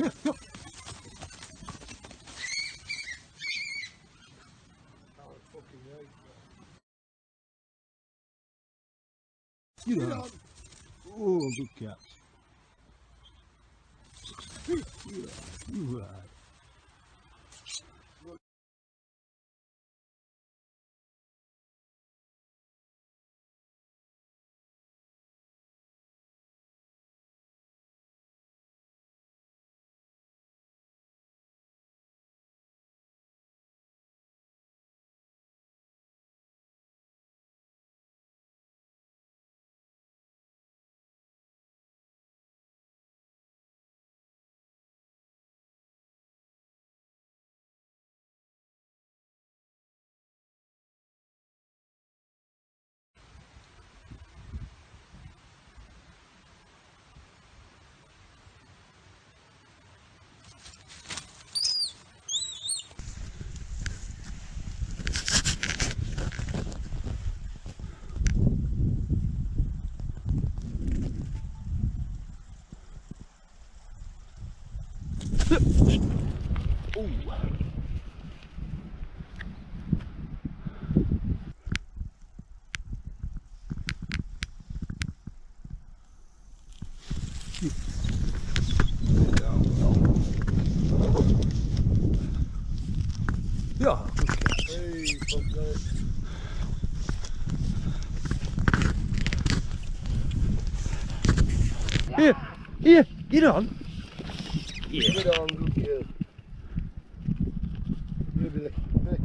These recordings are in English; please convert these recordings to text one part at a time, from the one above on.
Get on. Oh, good catch. You right. Ja, good catch. Hey, fuck that. Here, get on. Yeah. Get on, good girl. Here, Billy. Billy.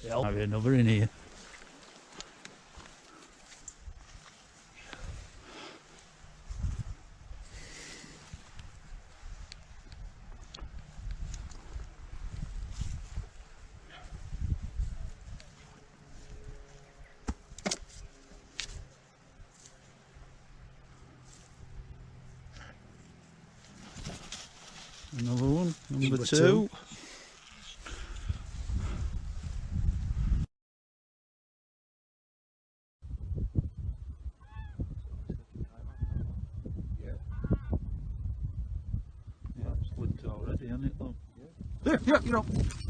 Yeah, I'll have another in here. Another one, number two. Yeah, it's wood already, isn't it? Look. Yeah, get up.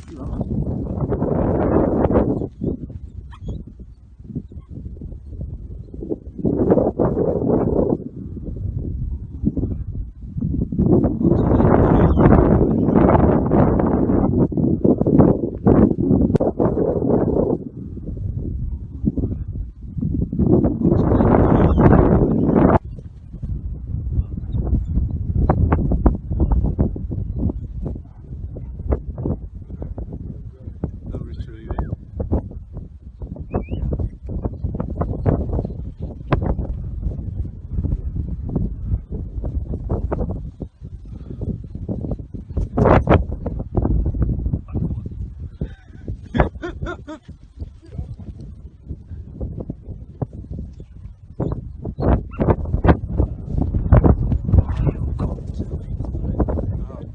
Get up. They'll retrieve it.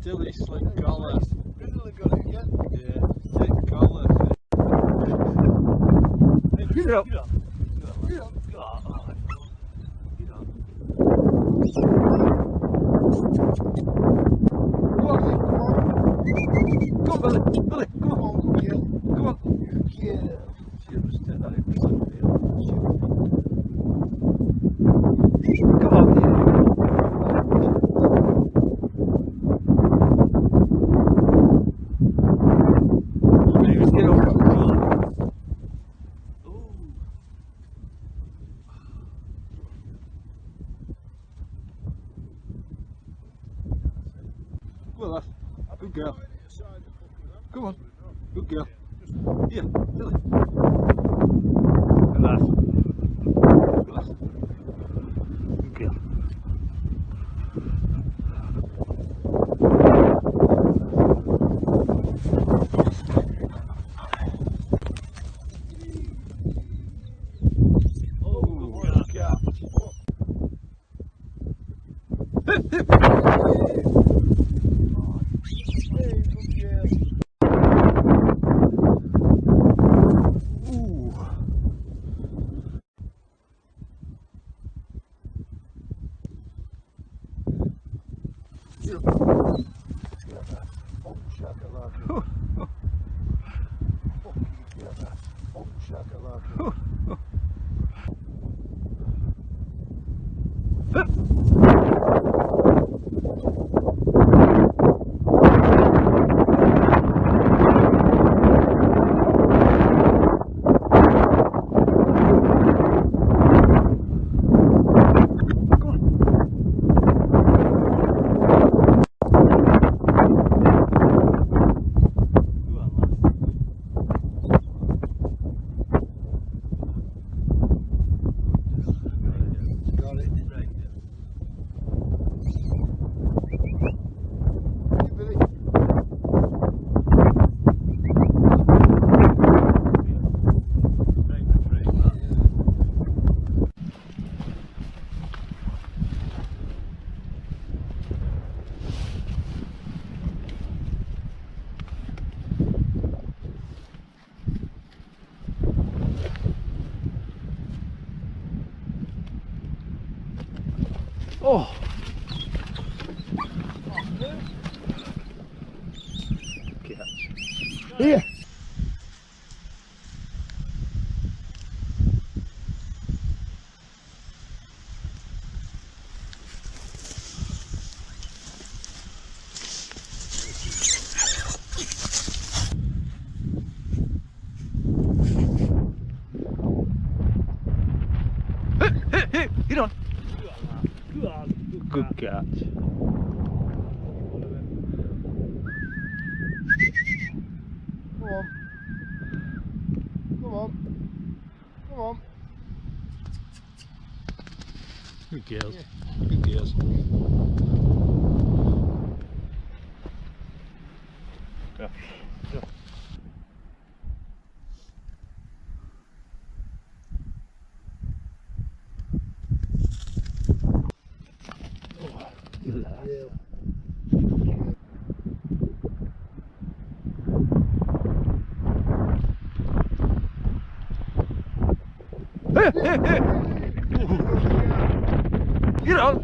Dilly slick collar. Billy got it again. Yeah, thick collar. Get up. Get on. Get up. Get up. Go on, Billy. Billy, come on. Good girl. Come on. Yeah. She was 10%. Come on. David, get over. Ooh. Well, lass. Good girl. Come on. Good girl. Here, Billy. Good lass. Good lass. Good girl. Oh, good catch. Hey, good girl. Ooh. Oh, shakalaka. Oh, shakalaka. Got it. Right. Hey, Billy. Right, right. Oh. Here. Hey, get on. Good catch. Come on. Come on. Come on. Good girls. Yeah. Good girls. Yeah. Yeah. Good lad. Yeah. Hey, hey, hey. Get on.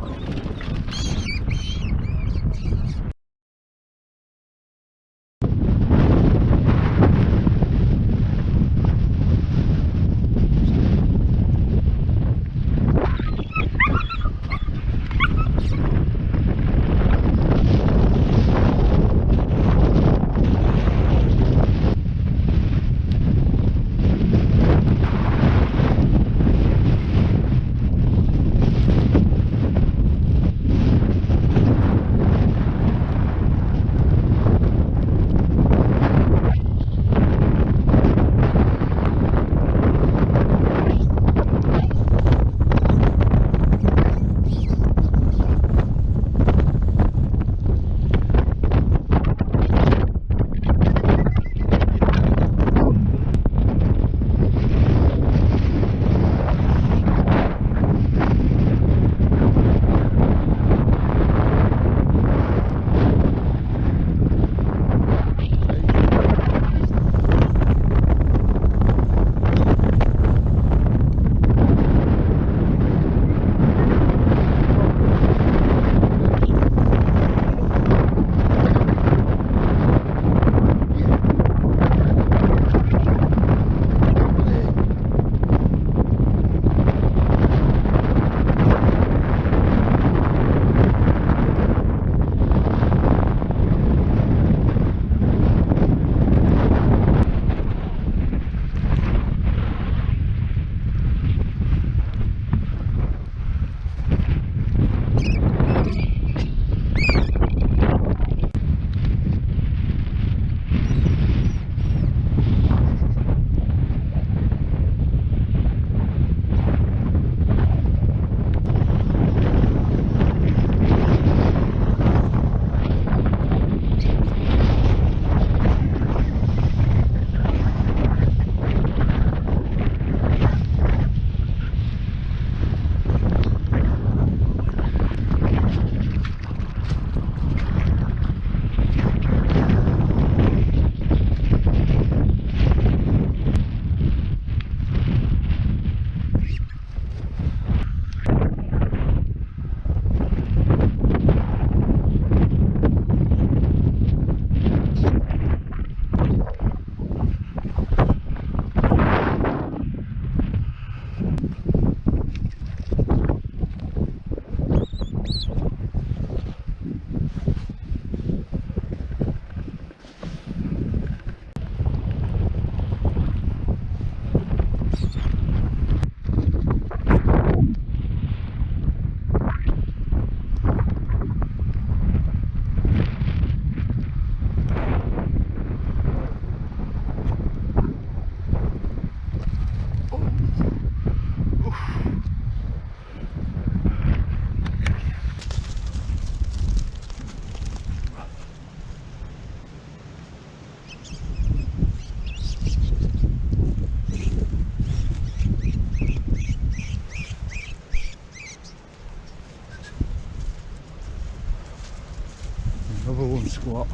Another one squat.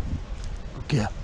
Good girl.